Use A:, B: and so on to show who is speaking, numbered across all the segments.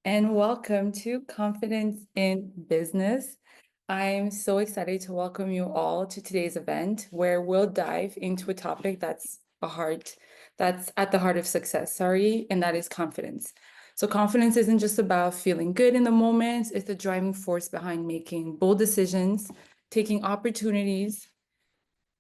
A: and welcome to Confidence in Business. I'm so excited to welcome you all to today's event where we'll dive into a topic that's at the heart of success, and that is confidence. So confidence isn't just about feeling good in the moment, it's the driving force behind making bold decisions, taking opportunities,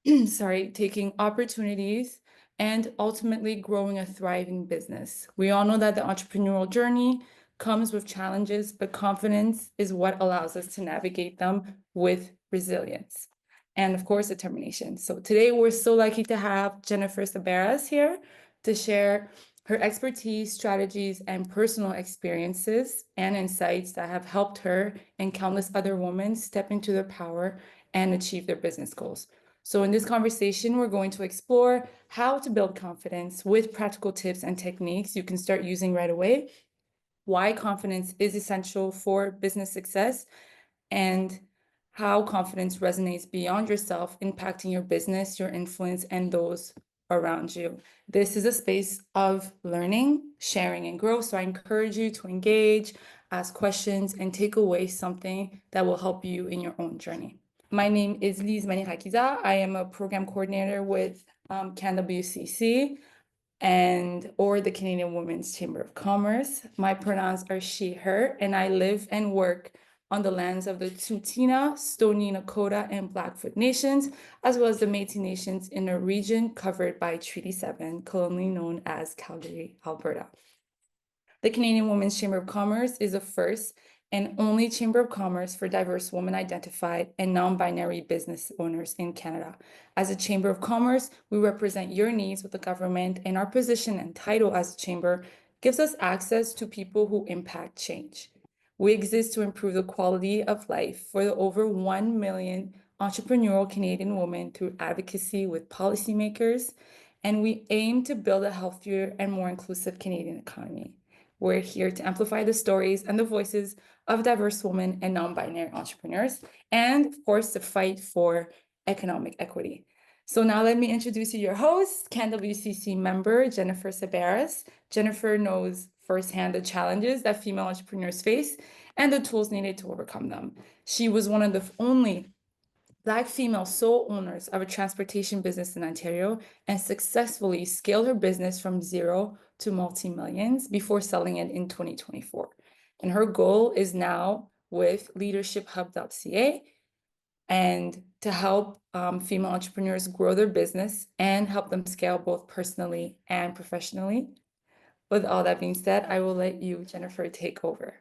A: taking opportunities and ultimately growing a thriving business. We all know that the entrepreneurial journey comes with challenges, but confidence is what allows us to navigate them with resilience and, of course, determination. So today we're so lucky to have Jennifer Seberras here to share her expertise, strategies, and personal experiences and insights that have helped her and countless other women step into their power and achieve their business goals. So in this conversation, we're going to explore how to build confidence with practical tips and techniques you can start using right away, why confidence is essential for business success, and how confidence resonates beyond yourself, impacting your business, your influence, and those around you. This is a space of learning, sharing, and growth. So I encourage you to engage, ask questions, and take away something that will help you in your own journey. My name is Liz Manirakiza. I am a program coordinator with CanWCC or the Canadian Women's Chamber of Commerce. My pronouns are she, her, and I live and work on the lands of the Tsuut'ina, Stoney Nakoda, and Blackfoot Nations, as well as the Métis Nations in a region covered by Treaty 7, colonially known as Calgary, Alberta. The Canadian Women's Chamber of Commerce is the first and only Chamber of Commerce for diverse women-identified and non-binary business owners in Canada. As a Chamber of Commerce, we represent your needs with the government, and our position and title as a chamber gives us access to people who impact change. We exist to improve the quality of life for the over 1 million entrepreneurial Canadian women through advocacy with policymakers, and we aim to build a healthier and more inclusive Canadian economy. We're here to amplify the stories and the voices of diverse women and non-binary entrepreneurs, and of course, to fight for economic equity. So now let me introduce you your host, CanWCC member, Jennifer Seberras. Jennifer knows firsthand the challenges that female entrepreneurs face and the tools needed to overcome them. She was one of the only Black female sole owners of a transportation business in Ontario and successfully scaled her business from zero to multi-millions before selling it in 2024. And her goal is now with Leadershiphub.ca and to help female entrepreneurs grow their business and help them scale both personally and professionally. With all that being said, I will let you, Jennifer, take over.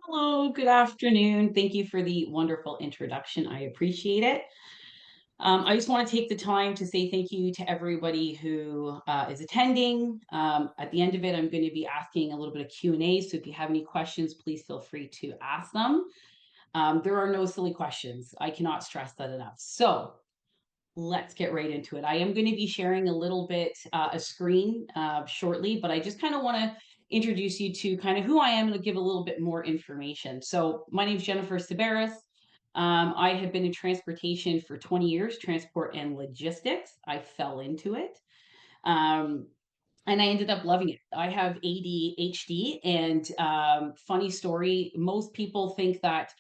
B: Hello, good afternoon. Thank you for the wonderful introduction. I appreciate it. I just want to take the time to say thank you to everybody who is attending. At the end of it, I'm going to be asking a little bit of Q&A. So if you have any questions, please feel free to ask them. There are no silly questions. I cannot stress that enough. So let's get right into it. I am going to be sharing a little bit a screen shortly, but I just kind of want to introduce you to kind of who I am and give a little bit more information. So my name is Jennifer Seberras. I have been in transportation for 20 years, transport and logistics. I fell into it. And I ended up loving it. I have ADHD, and funny story, most people think that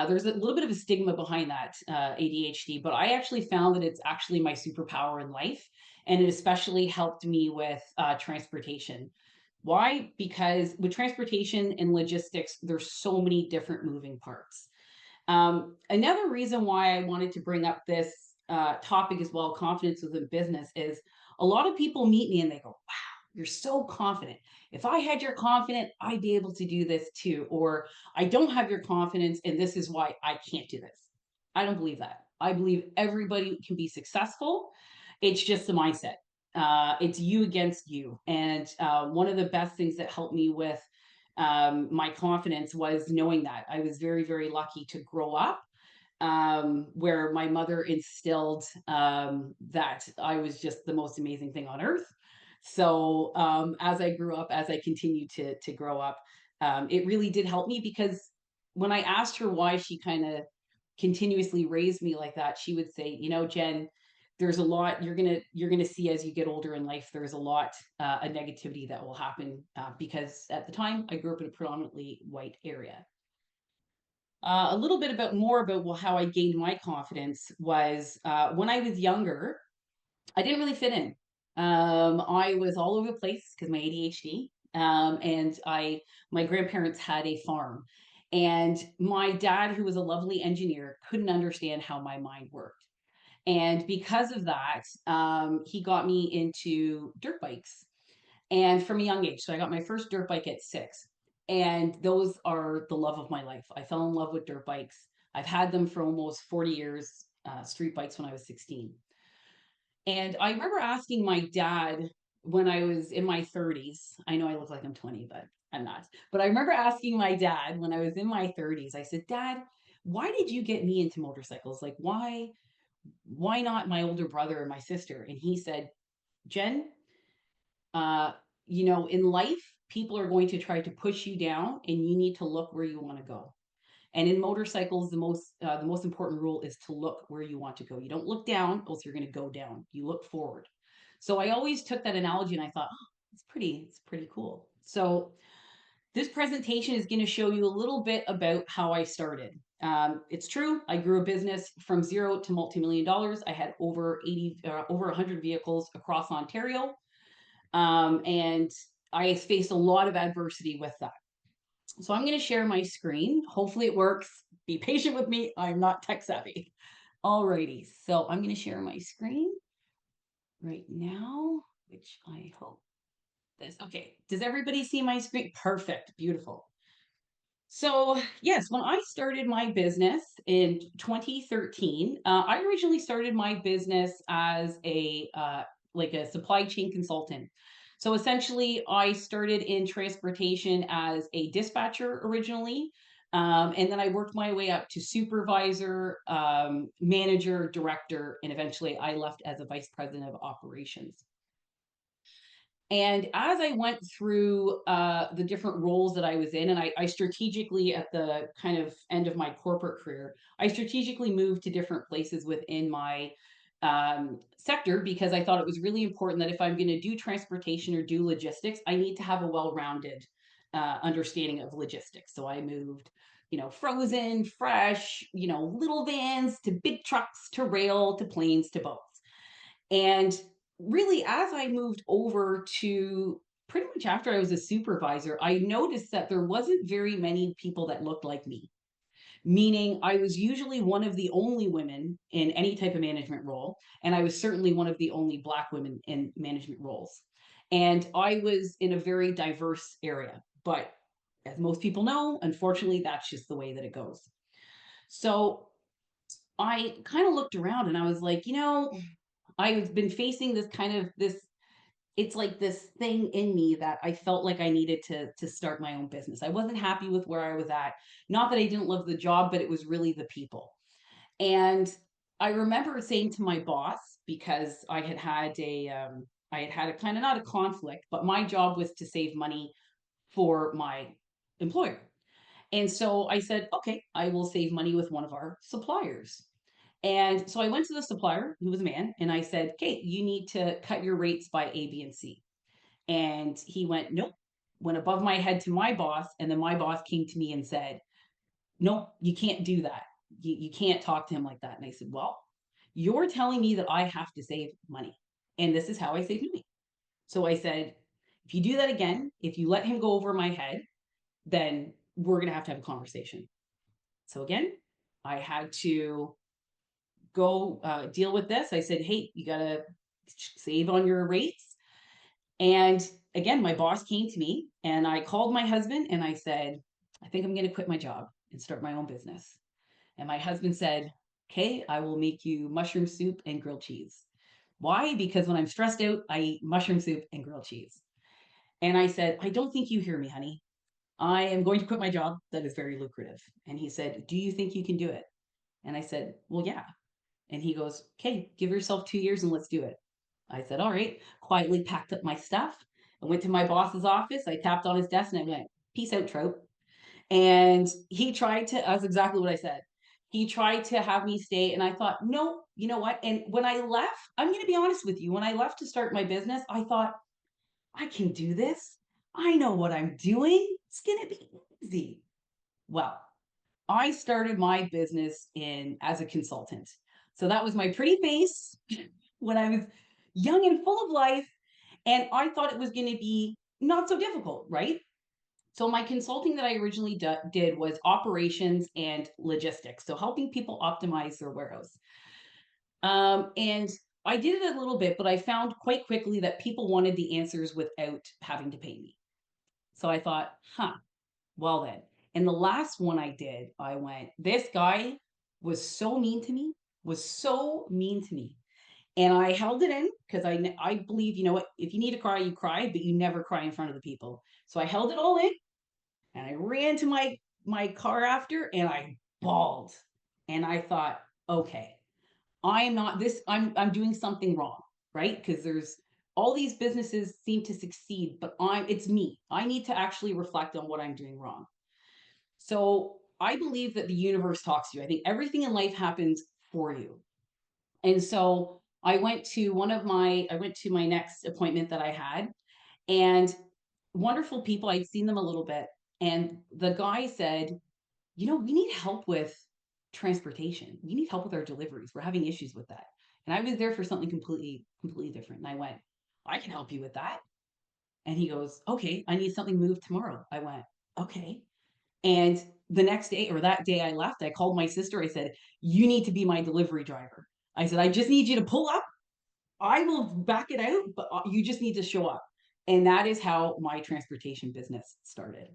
B: there's a little bit of a stigma behind that ADHD, but I actually found that it's actually my superpower in life, and it especially helped me with transportation. Why? Because with transportation and logistics, there's so many different moving parts. Another reason why I wanted to bring up this topic as well, confidence within business, is a lot of people meet me and they go, wow, you're so confident. If I had your confidence, I'd be able to do this too. Or I don't have your confidence and this is why I can't do this. I don't believe that. I believe everybody can be successful. It's just the mindset. It's you against you. And one of the best things that helped me with my confidence was knowing that I was very, very lucky to grow up where my mother instilled that I was just the most amazing thing on earth. So as I grew up, as I continued to grow up, it really did help me because when I asked her why she kind of continuously raised me like that, she would say, you know, Jen, there's a lot you're gonna see as you get older in life. There's a lot of negativity that will happen because at the time I grew up in a predominantly white area. A little bit about more about how I gained my confidence was when I was younger. I didn't really fit in. I was all over the place because my ADHD, and my grandparents had a farm, and my dad, who was a lovely engineer, couldn't understand how my mind worked. And because of that, he got me into dirt bikes, and from a young age. So I got my first dirt bike at 6, and those are the love of my life. I fell in love with dirt bikes. I've had them for almost 40 years. Street bikes when I was 16. And I remember asking my dad when I was in my 30s. I know I look like I'm 20, but I'm not. But I remember asking my dad when I was in my 30s. I said, "Dad, why did you get me into motorcycles? Like why not my older brother or my sister?" And he said, "Jen, uh, in life, people are going to try to push you down, and you need to look where you want to go. And in motorcycles, the most important rule is to look where you want to go. You don't look down, else you're going to go down. You look forward." So I always took that analogy and I thought, oh, it's pretty cool. So this presentation is going to show you a little bit about how I started. It's true. I grew a business from zero to multi-million dollars. I had over 100 vehicles across Ontario, and I faced a lot of adversity with that. So I'm going to share my screen. Hopefully it works. Be patient with me. I'm not tech savvy. Alrighty, so I'm going to share my screen right now, which I hope this. Okay, does everybody see my screen? Perfect, beautiful. So yes, when I started my business in 2013, I originally started my business as a like a supply chain consultant. So essentially, I started in transportation as a dispatcher originally, and then I worked my way up to supervisor, manager, director, and eventually I left as a vice president of operations. And as I went through the different roles that I was in, and I strategically, at the kind of end of my corporate career, I strategically moved to different places within my sector because I thought it was really important that if I'm going to do transportation or do logistics, I need to have a well rounded understanding of logistics. So I moved, frozen, fresh, little vans to big trucks to rail to planes to boats. And really, as I moved over to pretty much after I was a supervisor, I noticed that there wasn't very many people that looked like me, meaning I was usually one of the only women in any type of management role. And I was certainly one of the only Black women in management roles. And I was in a very diverse area. But as most people know, unfortunately, that's just the way that it goes. So I kind of looked around and I was like, I've been facing this kind of this it's like this thing in me that I felt like I needed to start my own business. I wasn't happy with where I was at. Not that I didn't love the job, but it was really the people. And I remember saying to my boss, because I had had a kind of, not a conflict, but my job was to save money for my employer. And so I said, okay, I will save money with one of our suppliers. And so I went to the supplier, who was a man, and I said, "Okay, you need to cut your rates by A, B, and C." And he went, "Nope." Went above my head to my boss, and then my boss came to me and said, "Nope, you can't do that. You can't talk to him like that." And I said, "Well, you're telling me that I have to save money, and this is how I save money." So I said, "If you do that again, if you let him go over my head, then we're going to have a conversation." So again, I had to go deal with this. I said, "Hey, you got to save on your rates." And again, my boss came to me and I called my husband and I said, "I think I'm going to quit my job and start my own business." And my husband said, "Okay, I will make you mushroom soup and grilled cheese." Why? Because when I'm stressed out, I eat mushroom soup and grilled cheese. And I said, "I don't think you hear me, honey. I am going to quit my job that is very lucrative." And he said, "Do you think you can do it?" And I said, "Well, yeah." And he goes, "Okay, give yourself 2 years and let's do it." I said, "All right." Quietly packed up my stuff. I went to my boss's office. I tapped on his desk and I went, "Peace out, Trout." And he tried to, that's exactly what I said. He tried to have me stay, and I thought, no, you know what? And when I left, I'm going to be honest with you, when I left to start my business, I thought, I can do this. I know what I'm doing. It's going to be easy. Well, I started my business in as a consultant. So that was my pretty face when I was young and full of life. And I thought it was going to be not so difficult, right? So my consulting that I originally did was operations and logistics. So helping people optimize their warehouse. And I did it a little bit, but I found quite quickly that people wanted the answers without having to pay me. So I thought, huh, well then. And the last one I did, I went, this guy was so mean to me, was so mean to me. And I held it in because I believe, you know what, if you need to cry, you cry, but you never cry in front of the people. So I held it all in and I ran to my car after and I bawled. And I thought, okay, I'm not this, I'm doing something wrong, right? Because there's all these businesses seem to succeed, but it's me. I need to actually reflect on what I'm doing wrong. So I believe that the universe talks to you. I think everything in life happens for you. And so I went to my next appointment that I had, and wonderful people, I'd seen them a little bit. And the guy said, you know, we need help with transportation. We need help with our deliveries. We're having issues with that. And I was there for something completely different. And I went, I can help you with that. And he goes, okay, I need something moved tomorrow. I went, okay. And the next day or that day I left, I called my sister. I said, you need to be my delivery driver. I said, I just need you to pull up. I will back it out, but you just need to show up. And that is how my transportation business started.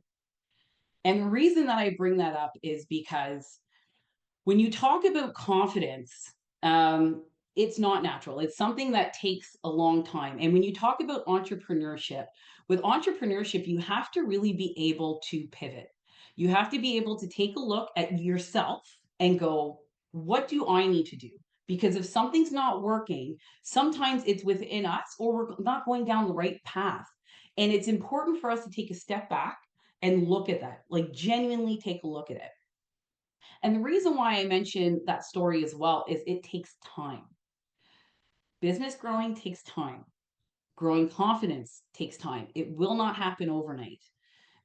B: And the reason that I bring that up is because when you talk about confidence, it's not natural. It's something that takes a long time. And when you talk about entrepreneurship, with entrepreneurship, you have to really be able to pivot. You have to be able to take a look at yourself and go, what do I need to do? Because if something's not working, sometimes it's within us or we're not going down the right path. And it's important for us to take a step back and look at that, like genuinely take a look at it. And the reason why I mention that story as well is it takes time. Business growing takes time. Growing confidence takes time. It will not happen overnight.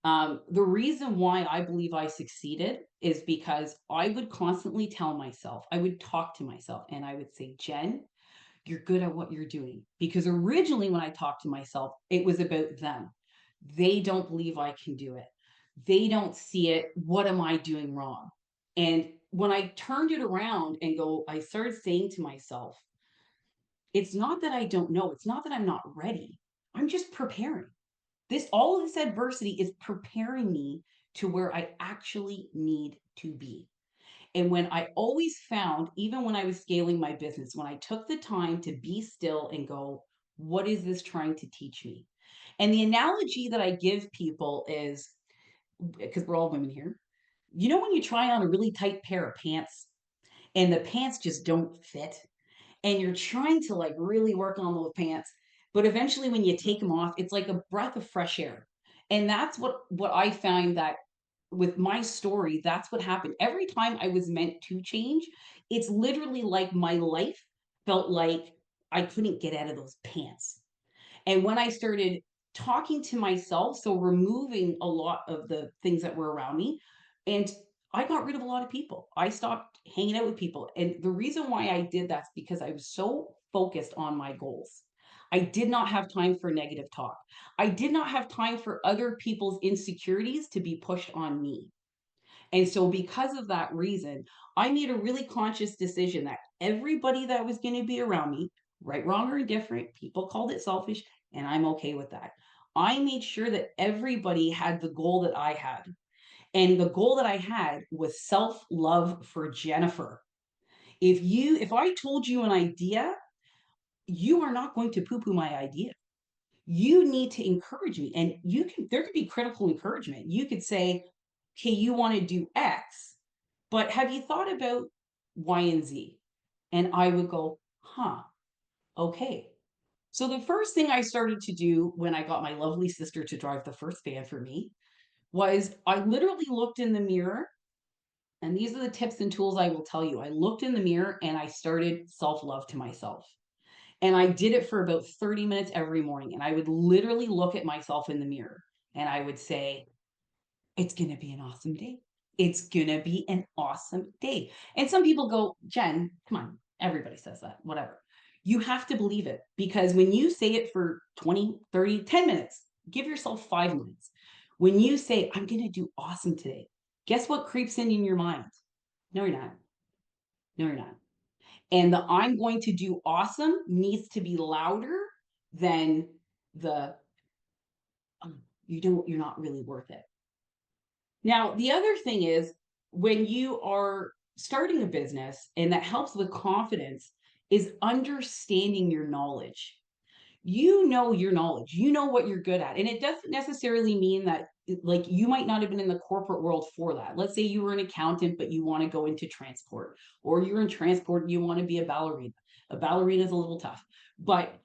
B: The reason why I believe I succeeded is because I would constantly tell myself, I would talk to myself, and I would say, Jen, you're good at what you're doing. Because originally, when I talked to myself, it was about them. They don't believe I can do it. They don't see it. What am I doing wrong? And when I turned it around and I started saying to myself, it's not that I don't know. It's not that I'm not ready. I'm just preparing. All of this adversity is preparing me to where I actually need to be. And when I always found, even when I was scaling my business, when I took the time to be still and go, what is this trying to teach me? And the analogy that I give people is, because we're all women here, you know, when you try on a really tight pair of pants and the pants just don't fit and you're trying to like really work on those pants, but eventually when you take them off, it's like a breath of fresh air. And that's what I find that with my story, that's what happened. Every time I was meant to change, it's literally like my life felt like I couldn't get out of those pants. And when I started talking to myself, so removing a lot of the things that were around me, and I got rid of a lot of people. I stopped hanging out with people. And the reason why I did that's because I was so focused on my goals. I did not have time for negative talk. I did not have time for other people's insecurities to be pushed on me. And so, because of that reason, I made a really conscious decision that everybody that was going to be around me, right, wrong, or indifferent, people called it selfish, and I'm okay with that. I made sure that everybody had the goal that I had. And the goal that I had was self love for Jennifer. If I told you an idea, you are not going to poo poo my idea. You need to encourage me. And there could be critical encouragement. You could say, okay, you want to do X, but have you thought about Y and Z? And I would go, huh, okay. So the first thing I started to do when I got my lovely sister to drive the first van for me was I literally looked in the mirror And these are the tips and tools I will tell you. I looked in the mirror and I started self love to myself. And I did it for about 30 minutes every morning. And I would literally look at myself in the mirror and I would say, it's going to be an awesome day. It's going to be an awesome day. And some people go, Jen, come on. Everybody says that, whatever. You have to believe it because when you say it for 20, 30, 10 minutes, give yourself 5 minutes. When you say, I'm going to do awesome today, guess what creeps in your mind? No, you're not. No, you're not. And the I'm going to do awesome needs to be louder than the you're not really worth it. Now, the other thing is when you are starting a business and that helps with confidence is understanding your knowledge. You know your knowledge, you know what you're good at. And it doesn't necessarily mean that like you might not have been in the corporate world for that. Let's say you were an accountant, but you want to go into transport, or you're in transport and you want to be a ballerina. A ballerina is a little tough, but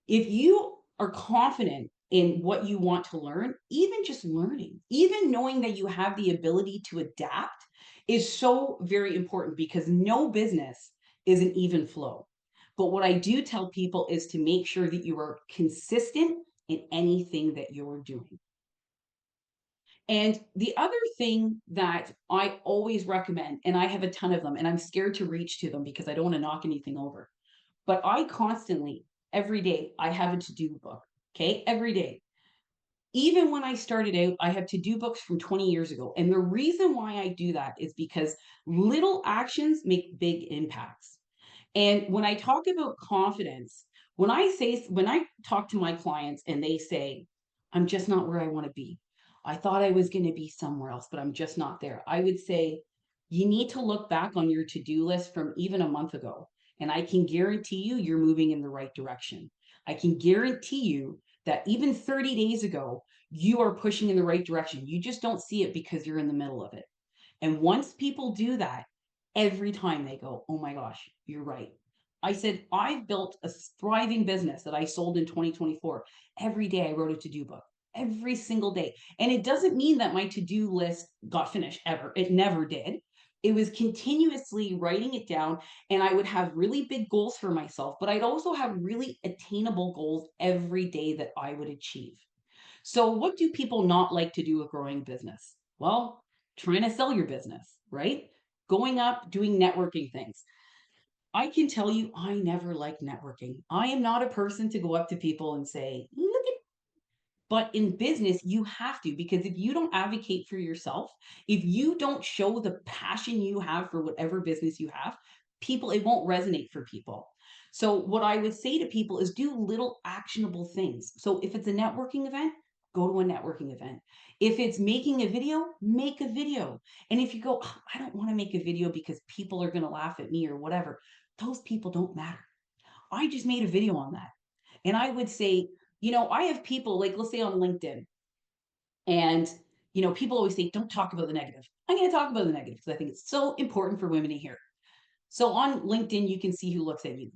B: if you are confident in what you want to learn, even just learning, even knowing that you have the ability to adapt is so very important because no business is an even flow. But what I do tell people is to make sure that you are consistent in anything that you're doing. And the other thing that I always recommend, and I have a ton of them, and I'm scared to reach to them because I don't want to knock anything over, but I constantly, every day, I have a to-do book. Okay. Every day. Even when I started out, I have to-do books from 20 years ago. And the reason why I do that is because little actions make big impacts. And when I talk about confidence, when I talk to my clients and they say, I'm just not where I want to be. I thought I was going to be somewhere else, but I'm just not there. I would say, you need to look back on your to-do list from even a month ago. And I can guarantee you, you're moving in the right direction. I can guarantee you that even 30 days ago, you are pushing in the right direction. You just don't see it because you're in the middle of it. And once people do that, every time they go, oh my gosh, you're right. I said, I've built a thriving business that I sold in 2024. Every day I wrote a to-do book, every single day. And it doesn't mean that my to-do list got finished ever. It never did. It was continuously writing it down, and I would have really big goals for myself, but I'd also have really attainable goals every day that I would achieve. So, what do people not like to do with growing business? Well, trying to sell your business, right? Going up, doing networking things. I can tell you, I never liked networking. I am not a person to go up to people and say, look at, but in business, you have to, because if you don't advocate for yourself, if you don't show the passion you have for whatever business you have, people, it won't resonate for people. So, what I would say to people is do little actionable things. So, if it's a networking event, go to a networking event. If it's making a video, make a video. And if you go, "Oh, I don't want to make a video because people are going to laugh at me or whatever, those people don't matter. I just made a video on that. And I would say, I have people like, let's say on LinkedIn, and, people always say, don't talk about the negative. I'm going to talk about the negative because I think it's so important for women to hear. So on LinkedIn, you can see who looks at you.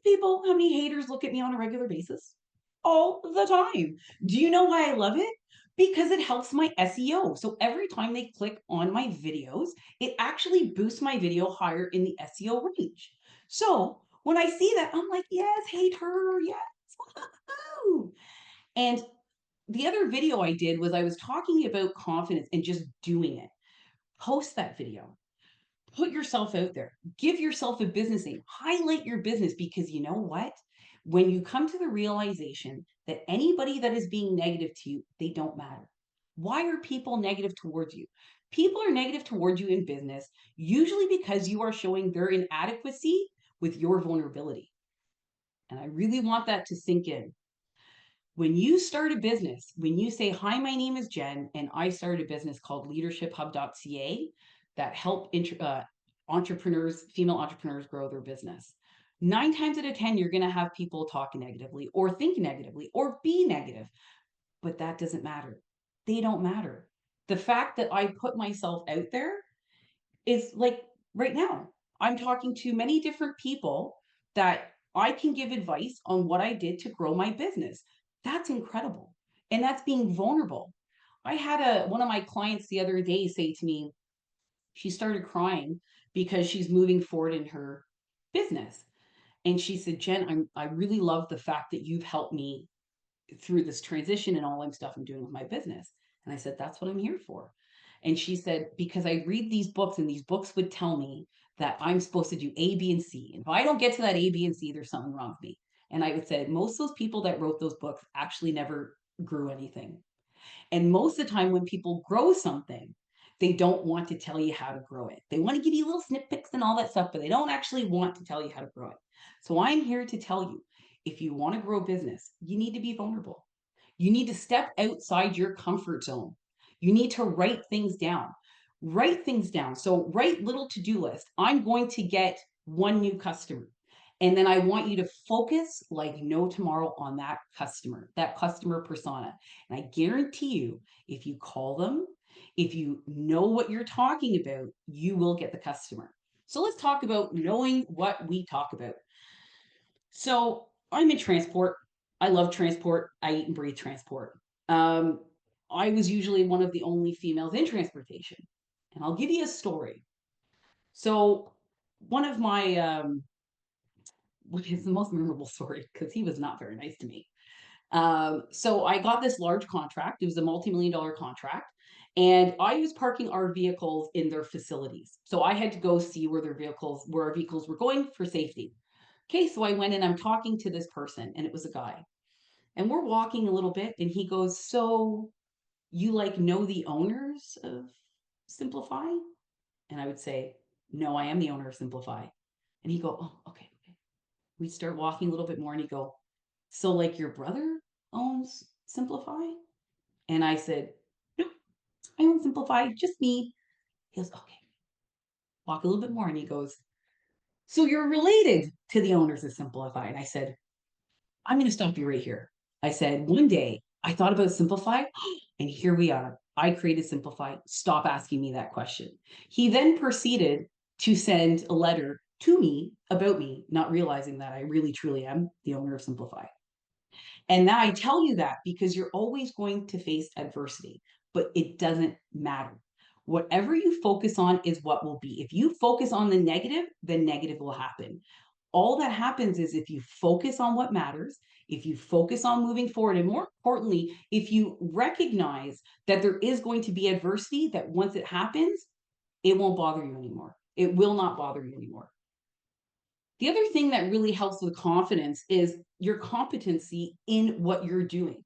B: People, how many haters look at me on a regular basis? All the time. Do you know why I love it? Because it helps my SEO. So every time they click on my videos, it actually boosts my video higher in the SEO range. So when I see that, I'm like, yes, hate her, yes. Woo-hoo. And the other video I did was I was talking about confidence and just doing it. Post that video. Put yourself out there. Give yourself a business name. Highlight your business because you know what? When you come to the realization that anybody that is being negative to you, they don't matter. Why are people negative towards you? People are negative towards you in business, usually because you are showing their inadequacy with your vulnerability. And I really want that to sink in. When you start a business, when you say, hi, my name is Jen, and I started a business called Leadershiphub.ca that help entrepreneurs, female entrepreneurs grow their business. 9 times out of 10, you're going to have people talk negatively or think negatively or be negative, but that doesn't matter. They don't matter. The fact that I put myself out there is like right now, I'm talking to many different people that I can give advice on what I did to grow my business. That's incredible. And that's being vulnerable. I had one of my clients the other day say to me, She started crying because she's moving forward in her business. And she said, Jen, I really love the fact that you've helped me through this transition and all I'm stuff I'm doing with my business. And I said, that's what I'm here for. And she said, because I read these books and these books would tell me that I'm supposed to do A, B, and C. And if I don't get to that A, B, and C, there's something wrong with me. And I would say most of those people that wrote those books actually never grew anything. And most of the time, when people grow something, they don't want to tell you how to grow it. They want to give you little snippets and all that stuff, but they don't actually want to tell you how to grow it. So I'm here to tell you, if you want to grow business, you need to be vulnerable. You need to step outside your comfort zone. You need to write things down. Write things down. So write little to-do list. I'm going to get one new customer. And then I want you to focus like no tomorrow on that customer persona. And I guarantee you, if you call them, if you know what you're talking about, you will get the customer. So let's talk about knowing what we talk about. So I'm in transport. I love transport. I eat and breathe transport. Um, I was usually one of the only females in transportation. And I'll give you a story. So one of my, which is the most memorable story because he was not very nice to me. So I got this large contract. It was a multi-million dollar contract. And I was parking our vehicles in their facilities. So I had to go see where our vehicles were going for safety. Okay, so I went and I'm talking to this person, and it was a guy. And we're walking a little bit, and he goes, so you like know the owners of Simplify? And I would say, no, I am the owner of Simplify. And he'd go, oh, okay, okay. We'd start walking a little bit more, and he'd go, so like your brother owns Simplify? And I said, no, I own Simplify, just me. He goes, okay. Walk a little bit more, and he goes, so you're related to the owners of Simplify? And I said, I'm going to stop you right here. I said, one day I thought about Simplify, and here we are. I created Simplify. Stop asking me that question. He then proceeded to send a letter to me about me, not realizing that I really truly am the owner of Simplify. And now I tell you that because you're always going to face adversity, but it doesn't matter. Whatever you focus on is what will be. If you focus on the negative will happen. All that happens is if you focus on what matters, if you focus on moving forward, and more importantly, if you recognize that there is going to be adversity, that once it happens, it won't bother you anymore. It will not bother you anymore. The other thing that really helps with confidence is your competency in what you're doing.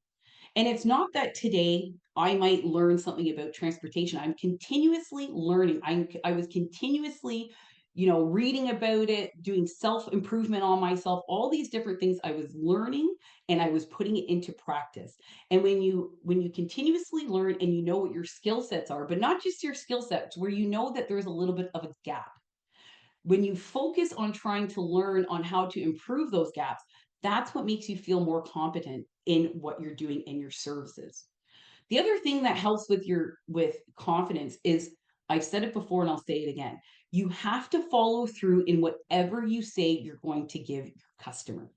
B: And it's not that today I might learn something about transportation. I'm continuously learning. I was continuously, reading about it, doing self-improvement on myself, all these different things I was learning and I was putting it into practice. And when you continuously learn and you know what your skill sets are, but not just your skill sets, where you know that there's a little bit of a gap. When you focus on trying to learn on how to improve those gaps, that's what makes you feel more competent in what you're doing in your services. The other thing that helps with confidence is, I've said it before and I'll say it again. You have to follow through in whatever you say you're going to give your customer.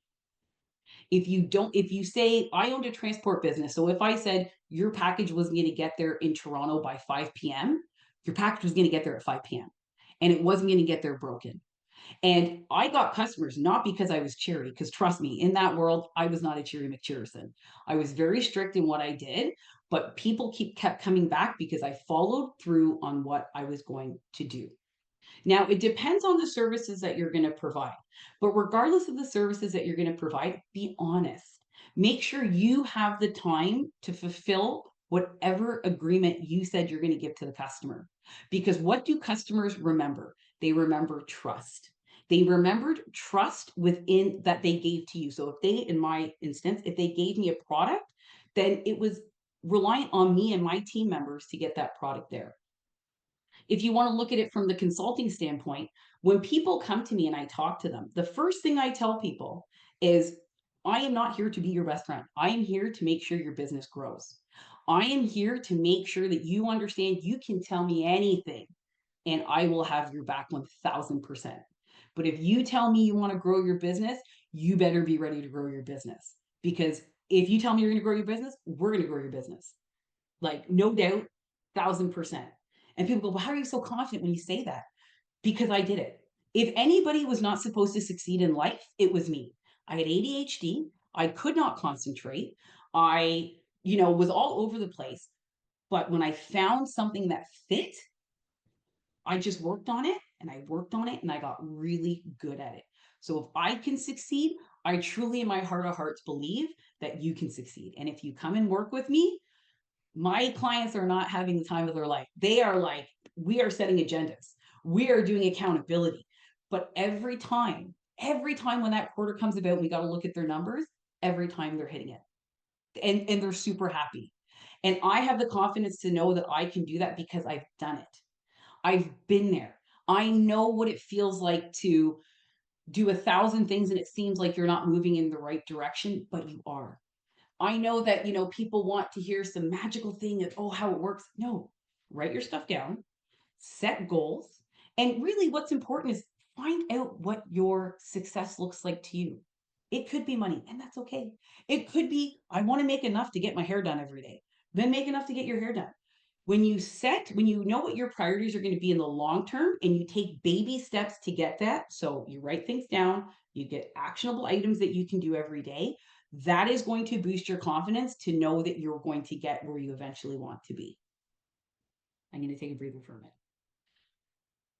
B: If you say, I owned a transport business, so if I said your package was going to get there in Toronto by 5 p.m., your package was going to get there at 5 p.m. and it wasn't going to get there broken. And I got customers not because I was cheery, because trust me, in that world, I was not a cheery McCheerson. I was very strict in what I did, but people kept coming back because I followed through on what I was going to do. Now, it depends on the services that you're going to provide, but regardless of the services that you're going to provide, be honest. Make sure you have the time to fulfill whatever agreement you said you're going to give to the customer. Because what do customers remember? They remember trust. They remembered trust within that they gave to you. So if they, in my instance, if they gave me a product, then it was reliant on me and my team members to get that product there. If you want to look at it from the consulting standpoint, when people come to me and I talk to them, the first thing I tell people is, I am not here to be your best friend. I am here to make sure your business grows. I am here to make sure that you understand you can tell me anything and I will have your back 1000%. But if you tell me you want to grow your business, you better be ready to grow your business. Because if you tell me you're going to grow your business, we're going to grow your business. Like, no doubt, 1000%. And people go, well, how are you so confident when you say that? Because I did it. If anybody was not supposed to succeed in life, it was me. I had ADHD. I could not concentrate. I, was all over the place. But when I found something that fit, I just worked on it and I worked on it and I got really good at it. So if I can succeed, I truly in my heart of hearts believe that you can succeed. And if you come and work with me, my clients are not having the time of their life. They are like, we are setting agendas. We are doing accountability. But every time when that quarter comes about, we got to look at their numbers. Every time they're hitting it. And they're super happy. And I have the confidence to know that I can do that because I've done it. I've been there. I know what it feels like to do 1,000 things and it seems like you're not moving in the right direction, but you are. I know that, people want to hear some magical thing of, oh, how it works. No, write your stuff down, set goals. And really, what's important is find out what your success looks like to you. It could be money, and that's okay. It could be, I want to make enough to get my hair done every day. Then make enough to get your hair done. When you know what your priorities are going to be in the long term and you take baby steps to get that, so you write things down, you get actionable items that you can do every day, that is going to boost your confidence to know that you're going to get where you eventually want to be. I'm going to take a breather for a minute.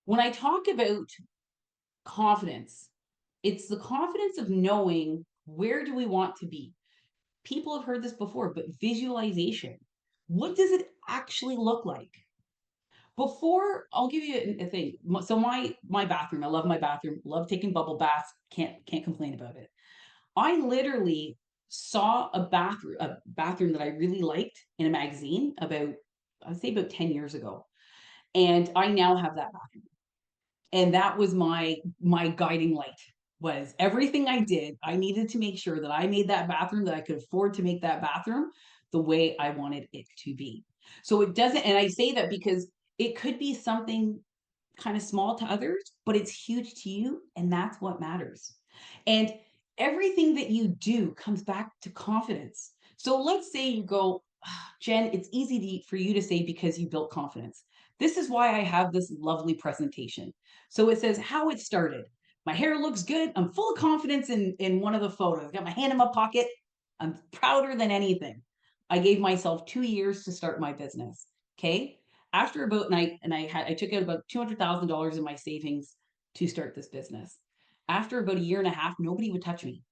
B: When I talk about confidence, it's the confidence of knowing where do we want to be. People have heard this before, but visualization. What does it actually look like? Before, I'll give you a thing. So my bathroom, I love my bathroom. Love taking bubble baths. Can't complain about it. I literally saw a bathroom that I really liked in a magazine about, I'd say about 10 years ago. And I now have that bathroom. And that was my guiding light. Was everything I did, I needed to make sure that I made that bathroom, that I could afford to make that bathroom the way I wanted it to be. So it doesn't, and I say that because it could be something kind of small to others, but it's huge to you, and that's what matters. And everything that you do comes back to confidence. So let's say you go, "Ah, Jen, it's easy for you to say because you built confidence." This is why I have this lovely presentation. So it says how it started. My hair looks good. I'm full of confidence in one of the photos. Got my hand in my pocket. I'm prouder than anything. I gave myself 2 years to start my business. Okay. After about night, and I took out about $200,000 in my savings to start this business. After about a year and a half, nobody would touch me.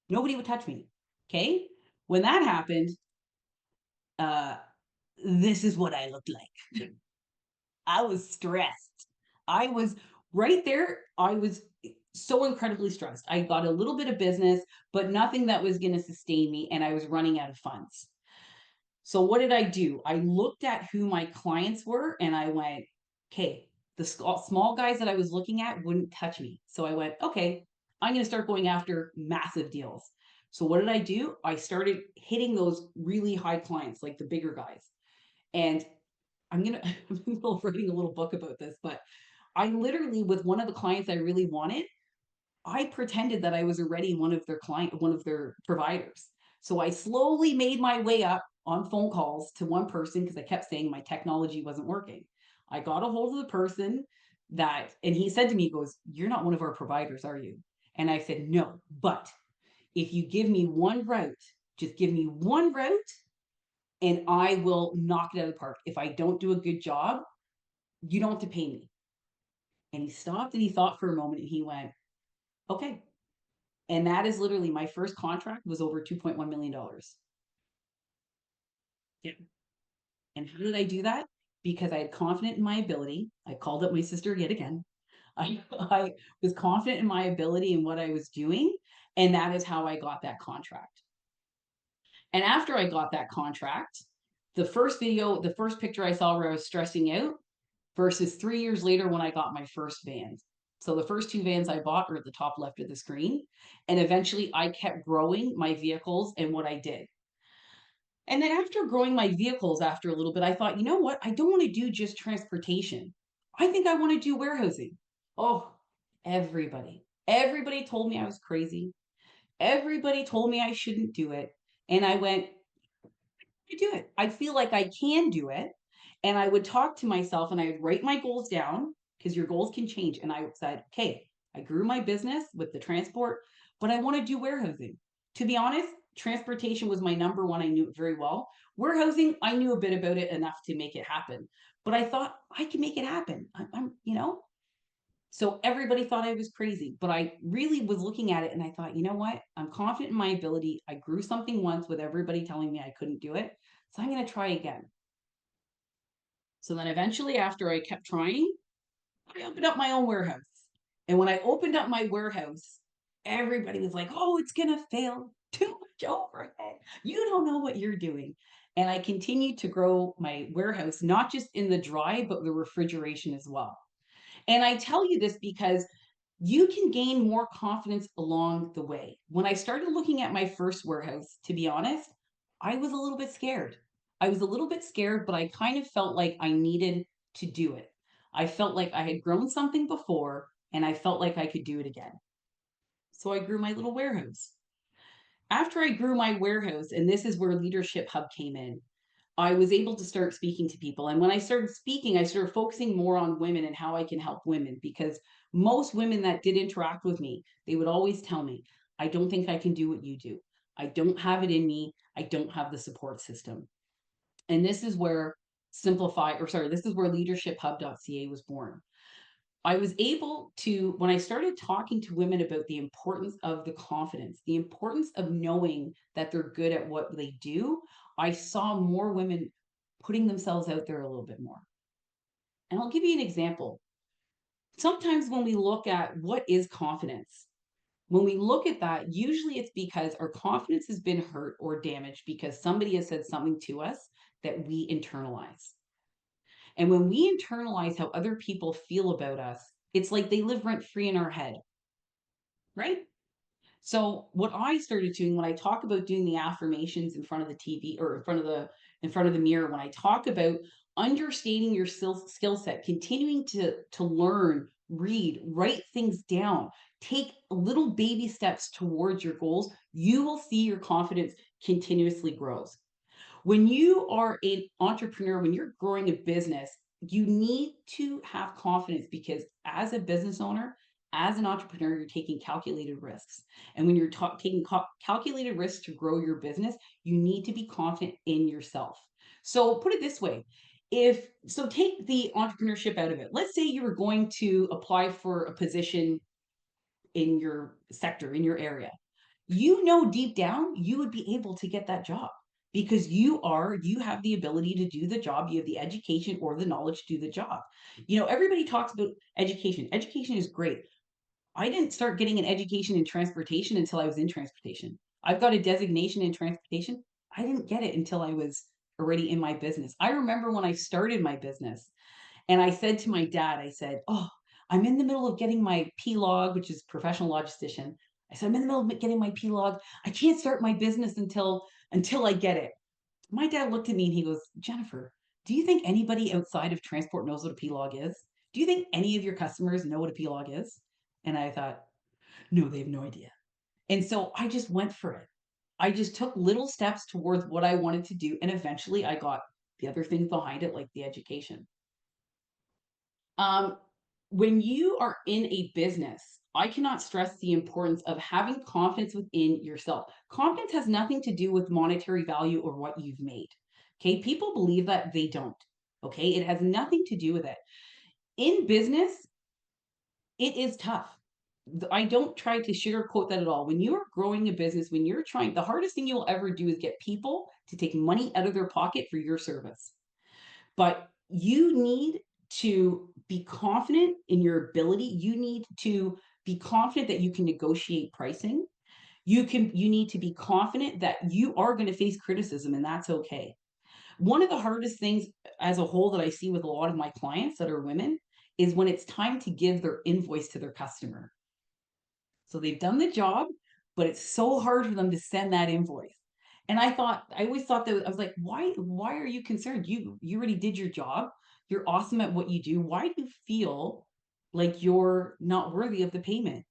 B: Nobody would touch me. Okay. When that happened, uh, this is what I looked like. I was stressed. I was right there. I was so incredibly stressed. I got a little bit of business, but nothing that was going to sustain me. And I was running out of funds. So what did I do? I looked at who my clients were and I went, okay, the small guys that I was looking at wouldn't touch me. So I went, okay, I'm going to start going after massive deals. So what did I do? I started hitting those really high clients, like the bigger guys. And I'm writing a little book about this, but I literally, with one of the clients I really wanted, I pretended that I was already one of their providers. So I slowly made my way up on phone calls to one person because I kept saying my technology wasn't working. I got a hold of the person and he said to me, he goes, "You're not one of our providers, are you?" And I said, "No, but if you give me one route, just give me one route and I will knock it out of the park. If I don't do a good job, you don't have to pay me." And he stopped and he thought for a moment and he went, "Okay." And that is literally my first contract was over $2.1 million. Yeah. And how did I do that? Because I had confidence in my ability. I called up my sister yet again. I was confident in my ability and what I was doing. And that is how I got that contract. And after I got that contract, the first picture I saw where I was stressing out versus 3 years later when I got my first van. So the first two vans I bought are at the top left of the screen. And eventually I kept growing my vehicles and what I did. And then after growing my vehicles after a little bit, I thought, you know what? I don't want to do just transportation. I think I want to do warehousing. Oh, everybody told me I was crazy. Everybody told me I shouldn't do it. And I went, I do it. I feel like I can do it. And I would talk to myself and I would write my goals down because your goals can change. And I said, okay, I grew my business with the transport, but I want to do warehousing. To be honest, transportation was my number one. I knew it very well. Warehousing, I knew a bit about it enough to make it happen. But I thought I can make it happen. So everybody thought I was crazy, but I really was looking at it and I thought, you know what? I'm confident in my ability. I grew something once with everybody telling me I couldn't do it. So I'm going to try again. So then eventually, after I kept trying, I opened up my own warehouse. And when I opened up my warehouse, everybody was like, oh, it's going to fail. Too much overhead. You don't know what you're doing. And I continued to grow my warehouse, not just in the dry, but the refrigeration as well. And I tell you this because you can gain more confidence along the way. When I started looking at my first warehouse, to be honest, I was a little bit scared. I was a little bit scared, but I kind of felt like I needed to do it. I felt like I had grown something before and I felt like I could do it again. So I grew my little warehouse. After I grew my warehouse, and this is where Leadership Hub came in, I was able to start speaking to people. And when I started speaking, I started focusing more on women and how I can help women because most women that did interact with me, they would always tell me, I don't think I can do what you do. I don't have it in me. I don't have the support system. And this is where this is where Leadershiphub.ca was born. I was able to, when I started talking to women about the importance of the confidence, the importance of knowing that they're good at what they do, I saw more women putting themselves out there a little bit more. And I'll give you an example. Sometimes when we look at what is confidence, when we look at that, usually it's because our confidence has been hurt or damaged because somebody has said something to us that we internalize. And when we internalize how other people feel about us, it's like they live rent free in our head, right? So what I started doing when I talk about doing the affirmations in front of the TV or in front of the mirror, when I talk about understanding your skill set, continuing to learn, read, write things down, take little baby steps towards your goals, you will see your confidence continuously grows. When you are an entrepreneur, when you're growing a business, you need to have confidence because as a business owner, as an entrepreneur, you're taking calculated risks. And when you're taking calculated risks to grow your business, you need to be confident in yourself. So put it this way. Take the entrepreneurship out of it. Let's say you were going to apply for a position in your sector, in your area. You know deep down you would be able to get that job because you have the ability to do the job, you have the education or the knowledge to do the job. Everybody talks about education. Education is great. I didn't start getting an education in transportation until I was in transportation. I've got a designation in transportation. I didn't get it until I was already in my business. I remember when I started my business and I said to my dad, I said, oh, I'm in the middle of getting my P-log, which is professional logistician. I said, I'm in the middle of getting my P-log. I can't start my business until I get it. My dad looked at me and he goes, Jennifer, do you think anybody outside of transport knows what a P-log is? Do you think any of your customers know what a P-log is? And I thought, no, they have no idea. And so I just went for it. I just took little steps towards what I wanted to do. And eventually I got the other things behind it, like the education. Um, when you are in a business, I cannot stress the importance of having confidence within yourself. Confidence has nothing to do with monetary value or what you've made. Okay. People believe that they don't. Okay. It has nothing to do with it. In business, it is tough. I don't try to sugarcoat that at all. When you're growing a business, when you're trying, the hardest thing you'll ever do is get people to take money out of their pocket for your service. But you need to be confident in your ability. You need to be confident that you can negotiate pricing. You need to be confident that you are going to face criticism and that's okay. One of the hardest things as a whole that I see with a lot of my clients that are women is when it's time to give their invoice to their customer. So they've done the job, but it's so hard for them to send that invoice. And I always thought that I was like, why are you concerned? You already did your job. You're awesome at what you do. Why do you feel like you're not worthy of the payment?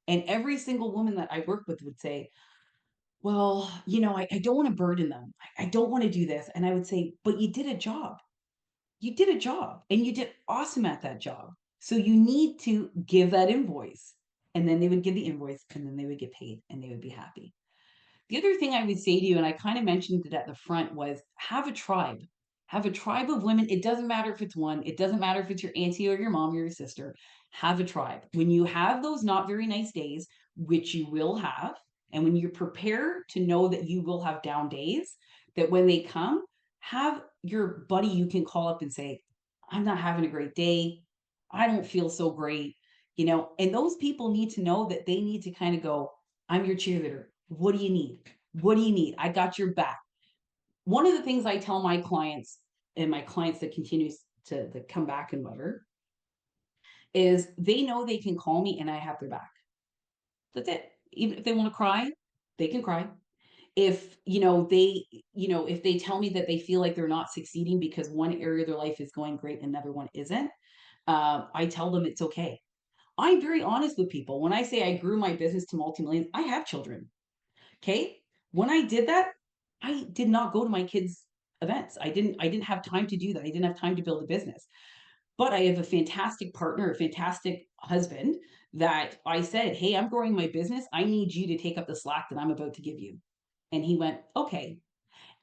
B: And every single woman that I work with would say, well, I don't want to burden them. I don't want to do this. And I would say, but you did a job. you did a job and you did awesome at that job. So you need to give that invoice. And then they would give the invoice and then they would get paid and they would be happy. The other thing I would say to you, and I kind of mentioned it at the front, was have a tribe. Have a tribe of women. It doesn't matter if it's one, it doesn't matter if it's your auntie or your mom or your sister. Have a tribe. When you have those not very nice days, which you will have, and when you're prepared to know that you will have down days, that when they come, have your buddy you can call up and say, I'm not having a great day. I don't feel so great. And those people need to know that they need to kind of go, I'm your cheerleader. What do you need? What do you need? I got your back. One of the things I tell my clients and my clients that continues to come back and whatever is they know they can call me and I have their back. That's it. Even if they want to cry, they can cry. If if they tell me that they feel like they're not succeeding because one area of their life is going great and another one isn't, I tell them it's okay. I'm very honest with people. When I say I grew my business to multi-millions, I have children. Okay. When I did that, I did not go to my kids' events. I didn't have time to do that. I didn't have time to build a business. But I have a fantastic partner, a fantastic husband that I said, "Hey, I'm growing my business. I need you to take up the slack that I'm about to give you." And he went, "Okay."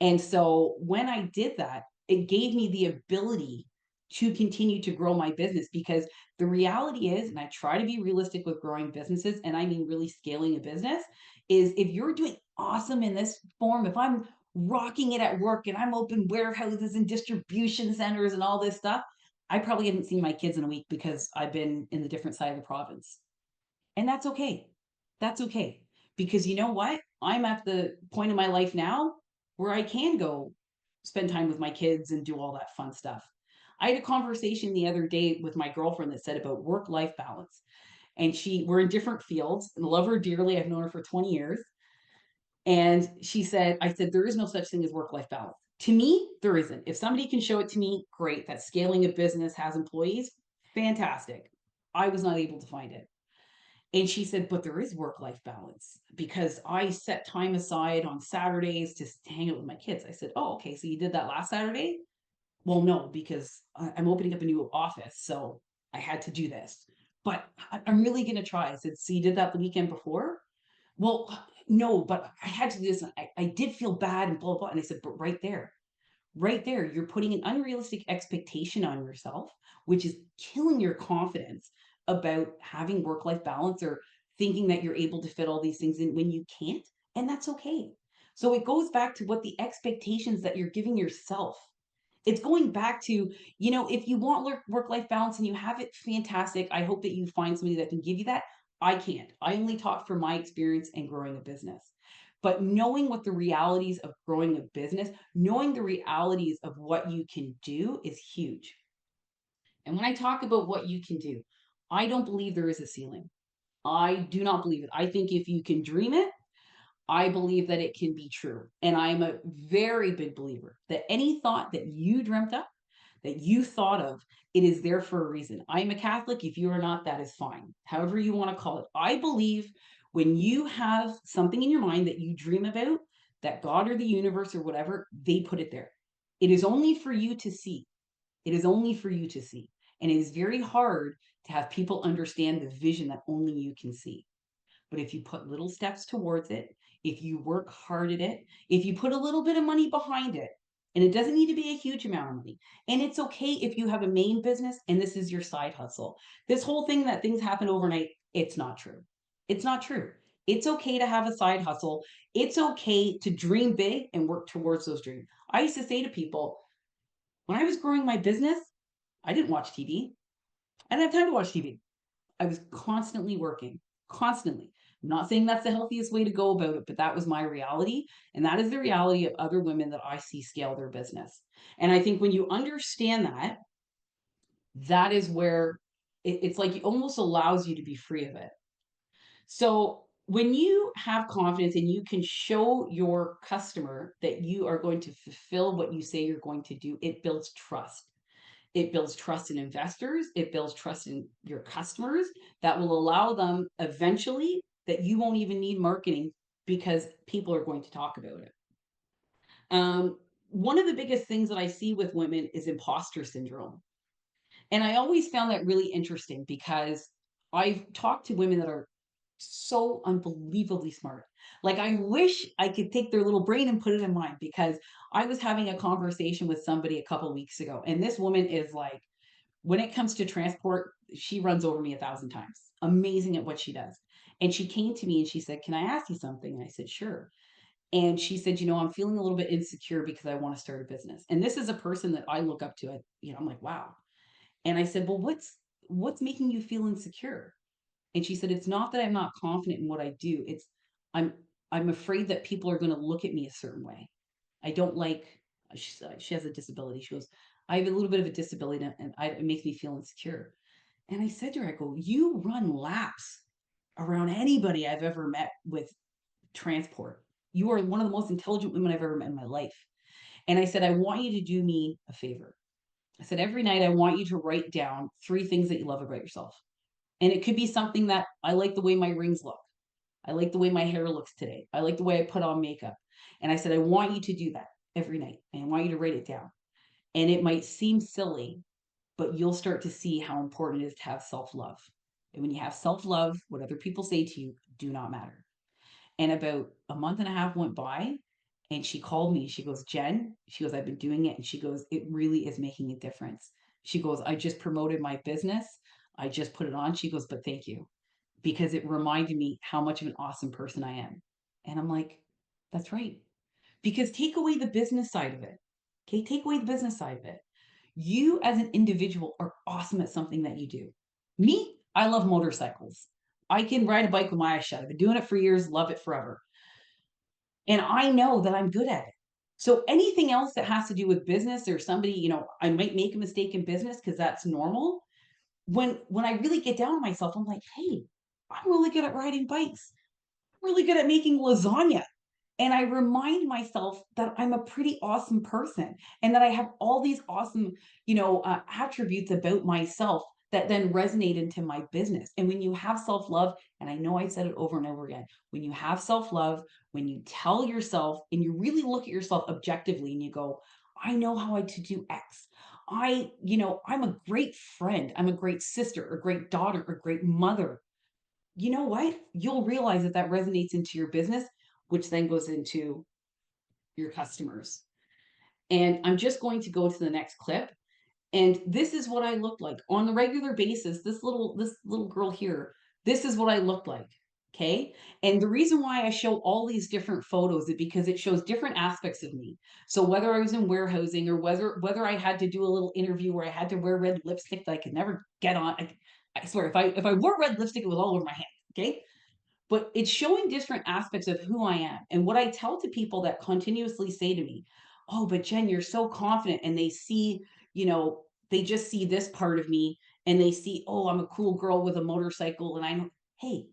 B: And so when I did that, it gave me the ability to continue to grow my business because the reality is, and I try to be realistic with growing businesses, and I mean really scaling a business, is if you're doing awesome in this form, if I'm rocking it at work and I'm open warehouses and distribution centers and all this stuff, I probably haven't seen my kids in a week because I've been in the different side of the province. And that's okay. That's okay. Because you know what? I'm at the point in my life now where I can go spend time with my kids and do all that fun stuff. I had a conversation the other day with my girlfriend that said about work life balance. And we're in different fields and love her dearly. I've known her for 20 years. And I said, there is no such thing as work life balance. To me, there isn't. If somebody can show it to me, great. That scaling a business has employees, fantastic. I was not able to find it. And she said, but there is work life balance because I set time aside on Saturdays to hang out with my kids. I said, oh, okay. So you did that last Saturday? Well, no, because I'm opening up a new office. So I had to do this. But I'm really going to try. I said, so you did that the weekend before? Well, no, but I had to do this. I did feel bad and blah, blah. And I said, but right there, you're putting an unrealistic expectation on yourself, which is killing your confidence about having work life balance or thinking that you're able to fit all these things in when you can't. And that's okay. So it goes back to what the expectations that you're giving yourself. It's going back to, if you want work life balance and you have it, fantastic. I hope that you find somebody that can give you that. I can't. I only talk from my experience and growing a business. But knowing what the realities of growing a business, knowing the realities of what you can do is huge. And when I talk about what you can do, I don't believe there is a ceiling. I do not believe it. I think if you can dream it, I believe that it can be true. And I'm a very big believer that any thought that you dreamt up, that you thought of, it is there for a reason. I'm a Catholic. If you are not, that is fine. However you want to call it. I believe when you have something in your mind that you dream about, that God or the universe or whatever, they put it there. It is only for you to see. It is only for you to see. And it is very hard to have people understand the vision that only you can see. But if you put little steps towards it, if you work hard at it, if you put a little bit of money behind it, and it doesn't need to be a huge amount of money. And it's okay if you have a main business and this is your side hustle. This whole thing that things happen overnight, it's not true. It's not true. It's okay to have a side hustle. It's okay to dream big and work towards those dreams. I used to say to people, when I was growing my business, I didn't watch TV. I didn't have time to watch TV. I was constantly working, constantly. I'm not saying that's the healthiest way to go about it, but that was my reality. And that is the reality of other women that I see scale their business. And I think when you understand that, that is where it's like it almost allows you to be free of it. So when you have confidence and you can show your customer that you are going to fulfill what you say you're going to do, it builds trust. It builds trust in investors. It builds trust in your customers that will allow them eventually that you won't even need marketing because people are going to talk about it. one of the biggest things that I see with women is imposter syndrome. And I always found that really interesting because I've talked to women that are so unbelievably smart. Like, I wish I could take their little brain and put it in mine, because I was having a conversation with somebody a couple weeks ago, and this woman is like, when it comes to transport, she runs over me 1,000 times. Amazing at what she does. And she came to me and she said, "Can I ask you something?" And I said, "Sure." And she said, "I'm feeling a little bit insecure because I want to start a business." And this is a person that I look up to. I'm like, wow. And I said, "Well, what's making you feel insecure?" And she said, "It's not that I'm not confident in what I do. It's I'm I'm afraid that people are going to look at me a certain way. I don't like." She has a disability. She goes, "I have a little bit of a disability, and it makes me feel insecure." And I said to her, I go, "You run laps around anybody I've ever met with transport. You are one of the most intelligent women I've ever met in my life." And I said, "I want you to do me a favor." I said, "Every night, I want you to write down 3 things that you love about yourself." And it could be something that: "I like the way my rings look. I like the way my hair looks today. I like the way I put on makeup." And I said, "I want you to do that every night, and I want you to write it down." And it might seem silly, but you'll start to see how important it is to have self love. And when you have self love, what other people say to you do not matter. And about a month and a half went by, and she called me. She goes, "Jen," she goes, "I've been doing it." And she goes, "It really is making a difference." She goes, "I just promoted my business. I just put it on." She goes, "But thank you, because it reminded me how much of an awesome person I am." And I'm like, that's right. Because take away the business side of it. Okay, take away the business side of it. You as an individual are awesome at something that you do. Me, I love motorcycles. I can ride a bike with my eyes shut. I've been doing it for years, love it forever. And I know that I'm good at it. So anything else that has to do with business, or somebody, I might make a mistake in business because that's normal. When I really get down on myself, I'm like, hey, I'm really good at riding bikes. I'm really good at making lasagna. And I remind myself that I'm a pretty awesome person, and that I have all these awesome, attributes about myself that then resonate into my business. And when you have self love, and I know I said it over and over again, when you have self love, when you tell yourself and you really look at yourself objectively and you go, "I know how to do X. I'm a great friend. I'm a great sister, a great daughter, a great mother." You know what? You'll realize that that resonates into your business, which then goes into your customers. And I'm just going to go to the next clip. And this is what I looked like on a regular basis. This little girl here, this is what I looked like. Okay. And the reason why I show all these different photos is because it shows different aspects of me. So whether I was in warehousing, or whether I had to do a little interview where I had to wear red lipstick that I could never get on. I swear, if I wore red lipstick, it was all over my hand. Okay. But it's showing different aspects of who I am. And what I tell to people that continuously say to me, "Oh, but Jen, you're so confident." And they see, they just see this part of me, and they see, "Oh, I'm a cool girl with a motorcycle." And I know, hey,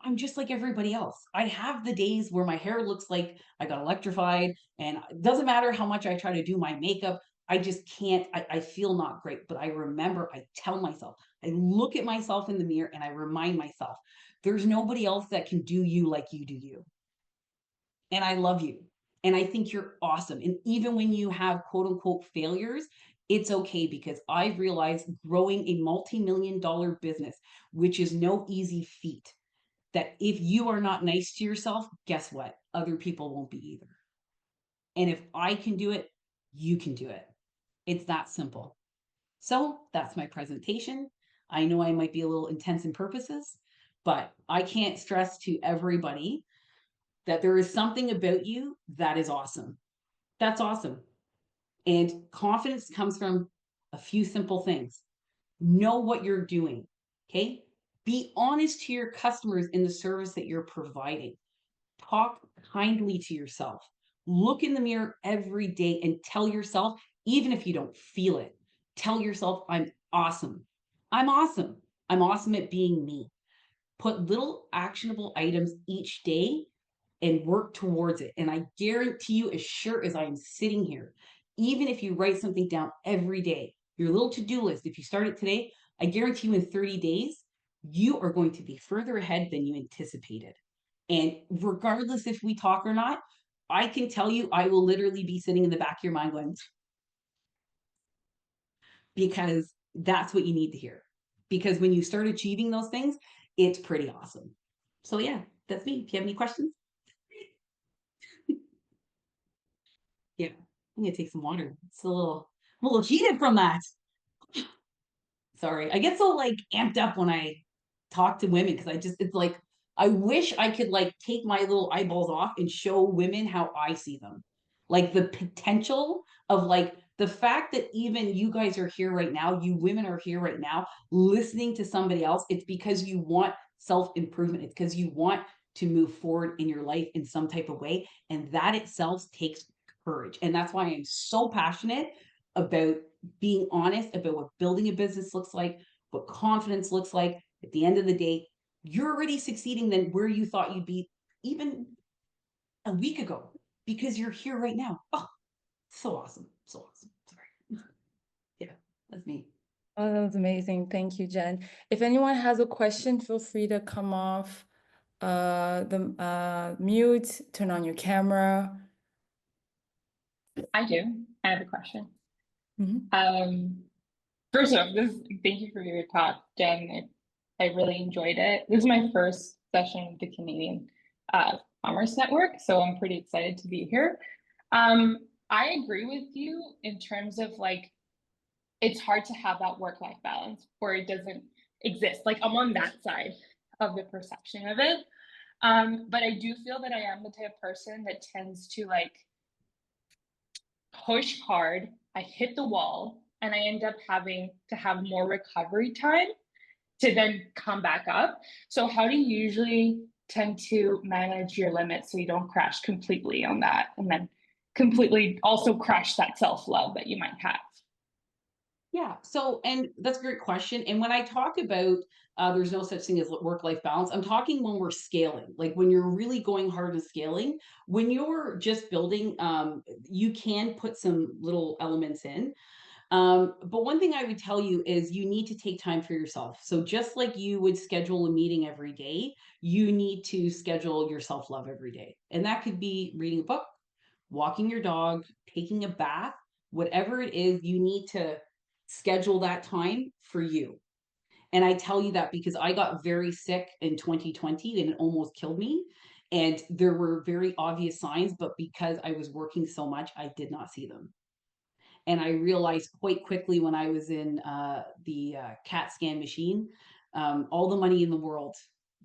B: I'm just like everybody else. I have the days where my hair looks like I got electrified, and it doesn't matter how much I try to do my makeup. I just can't. I feel not great. But I remember, I tell myself, I look at myself in the mirror and I remind myself, there's nobody else that can do you like you do you. And I love you. And I think you're awesome. And even when you have quote unquote failures, it's okay, because I've realized growing a multi-million-dollar business, which is no easy feat, that if you are not nice to yourself, guess what? Other people won't be either. And if I can do it, you can do it. It's that simple. So that's my presentation. I know I might be a little intense in purposes, but I can't stress to everybody that there is something about you that is awesome. That's awesome. And confidence comes from a few simple things. Know what you're doing. Okay. Be honest to your customers in the service that you're providing. Talk kindly to yourself. Look in the mirror every day and tell yourself, even if you don't feel it, tell yourself, "I'm awesome. I'm awesome. I'm awesome at being me." Put little actionable items each day and work towards it. And I guarantee you, as sure as I am sitting here, even if you write something down every day, your little to do list, if you start it today, I guarantee you in 30 days, you are going to be further ahead than you anticipated. And regardless if we talk or not, I can tell you, I will literally be sitting in the back of your mind going, because that's what you need to hear. Because when you start achieving those things, it's pretty awesome. So yeah, that's me. If you have any questions, yeah, I'm gonna take some water. It's I'm a little heated from that. Sorry. I get so like amped up when I talk to women because it's like I wish I could like take my little eyeballs off and show women how I see them. Like the potential of like the fact that even you guys are here right now, you women are here right now listening to somebody else. It's because you want self-improvement. It's because you want to move forward in your life in some type of way. And that itself takes courage. And that's why I'm so passionate about being honest about what building a business looks like, what confidence looks like. At the end of the day, you're already succeeding than where you thought you'd be even a week ago because you're here right now. Oh, so awesome. So awesome. Sorry. Yeah, that's me.
A: Oh, that was amazing. Thank you, Jen. If anyone has a question, feel free to come off the mute, turn on your camera.
C: I do. I have a question.
A: Mhm.
C: First off, thank you for your talk, Jen. I really enjoyed it. This is my first session with the Canadian Commerce Network, so I'm pretty excited to be here. I agree with you in terms of like it's hard to have that work-life balance where it doesn't exist. Like I'm on that side of the perception of it. But I do feel that I am the type of person that tends to like push hard, I hit the wall, and I end up having to have more recovery time to then come back up. So, how do you usually tend to manage your limits so you don't crash completely on that and then completely also crash that self love that you might have?
B: Yeah. So, and that's a great question. And when I talk about there's no such thing as work life balance, I'm talking when we're scaling, like when you're really going hard and scaling. When you're just building, you can put some little elements in. But one thing I would tell you is you need to take time for yourself. So just like you would schedule a meeting every day, you need to schedule your self-love every day. And that could be reading a book, walking your dog, taking a bath, whatever it is, you need to schedule that time for you. And I tell you that because I got very sick in 2020 and it almost killed me. And there were very obvious signs, but because I was working so much, I did not see them. And I realized quite quickly when I was in the CAT scan machine, all the money in the world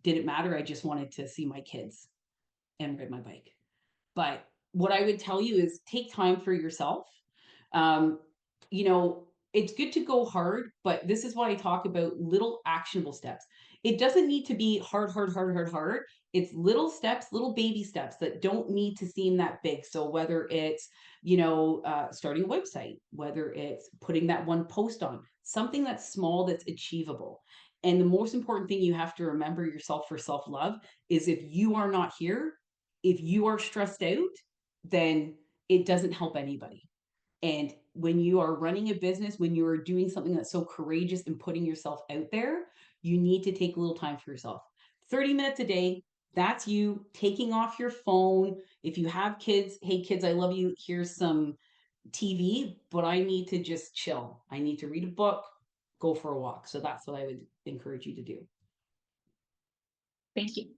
B: didn't matter. I just wanted to see my kids and ride my bike. But what I would tell you is take time for yourself. Um, you know, it's good to go hard, but this is why I talk about little actionable steps. It doesn't need to be hard, hard, hard, hard, hard. It's little steps, little baby steps that don't need to seem that big. So whether it's, starting a website, whether it's putting that one post on, something that's small, that's achievable. And the most important thing you have to remember yourself for self-love is if you are not here, if you are stressed out, then it doesn't help anybody. And when you are running a business, when you are doing something that's so courageous and putting yourself out there, you need to take a little time for yourself. 30 minutes a day, that's you taking off your phone. If you have kids, hey kids, I love you. Here's some TV, but I need to just chill. I need to read a book, go for a walk. So that's what I would encourage you to do.
C: Thank you.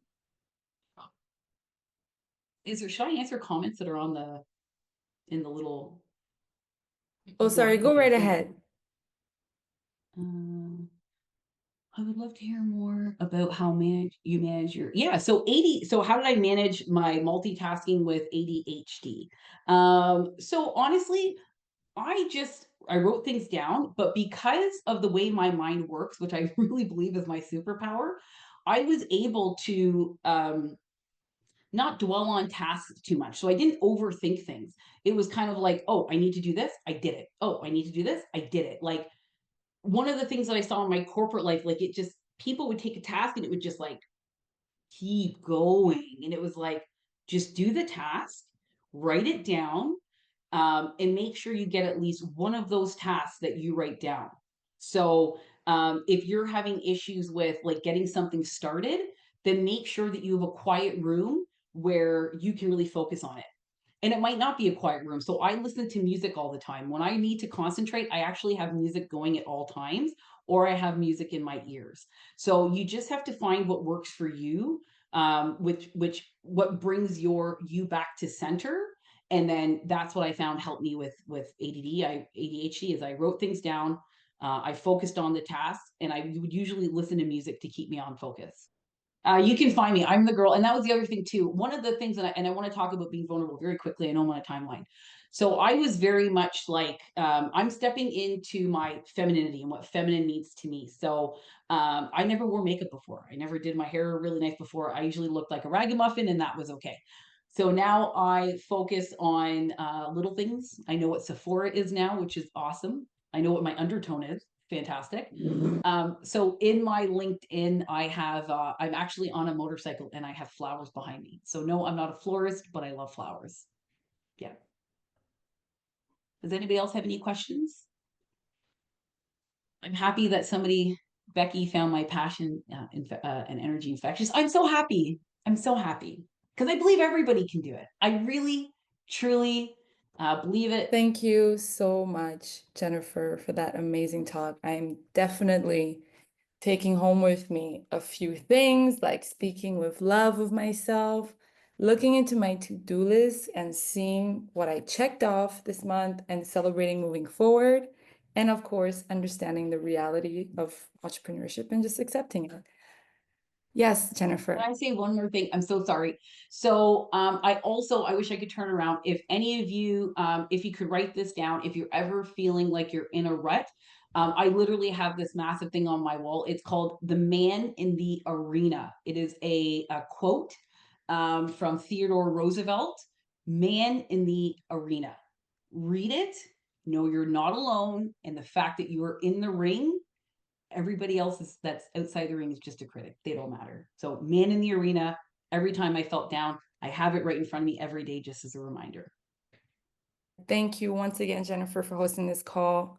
B: Should I answer comments that are in the little?
A: Oh, sorry, go
B: Okay.
A: right ahead.
B: I would love to hear more about how you manage your, yeah. So how did I manage my multitasking with ADHD? So honestly, I wrote things down, but because of the way my mind works, which I really believe is my superpower, I was able to not dwell on tasks too much. So I didn't overthink things. It was kind of like, oh, I need to do this, I did it. Oh, I need to do this, I did it. Like one of the things that I saw in my corporate life, like it just people would take a task and it would just like keep going. And it was like, just do the task, write it down, and make sure you get at least one of those tasks that you write down. So if you're having issues with like getting something started, then make sure that you have a quiet room where you can really focus on it. And it might not be a quiet room. So I listen to music all the time. When I need to concentrate, I actually have music going at all times, or I have music in my ears. So you just have to find what works for you, which what brings you back to center. And then that's what I found helped me with ADHD is I wrote things down, I focused on the task, and I would usually listen to music to keep me on focus. You can find me. I'm the girl. And that was the other thing too. One of the things and I want to talk about being vulnerable very quickly. I know I'm on a timeline. So I was very much like, I'm stepping into my femininity and what feminine means to me. So I never wore makeup before. I never did my hair really nice before. I usually looked like a ragamuffin and that was okay. So now I focus on little things. I know what Sephora is now, which is awesome. I know what my undertone is. Fantastic. So in my LinkedIn, I'm actually on a motorcycle and I have flowers behind me. So no, I'm not a florist, but I love flowers. Yeah. Does anybody else have any questions? I'm happy that Becky found my passion and energy infectious. I'm so happy. I'm so happy because I believe everybody can do it. I really, truly believe it.
A: Thank you so much, Jennifer, for that amazing talk. I'm definitely taking home with me a few things, like speaking with love of myself, looking into my to-do list and seeing what I checked off this month and celebrating moving forward. And of course, understanding the reality of entrepreneurship and just accepting it. Yes, Jennifer.
B: Can I say one more thing? I'm so sorry. So I wish I could turn around. If any of you, if you could write this down, if you're ever feeling like you're in a rut, I literally have this massive thing on my wall. It's called "The Man in the Arena." It is a quote from Theodore Roosevelt, "Man in the Arena." Read it. Know you're not alone, and the fact that you are in the ring, everybody else that's outside the ring is just a critic. They don't matter. So man in the arena, every time I felt down, I have it right in front of me every day just as a reminder.
A: Thank you once again, Jennifer, for hosting this call.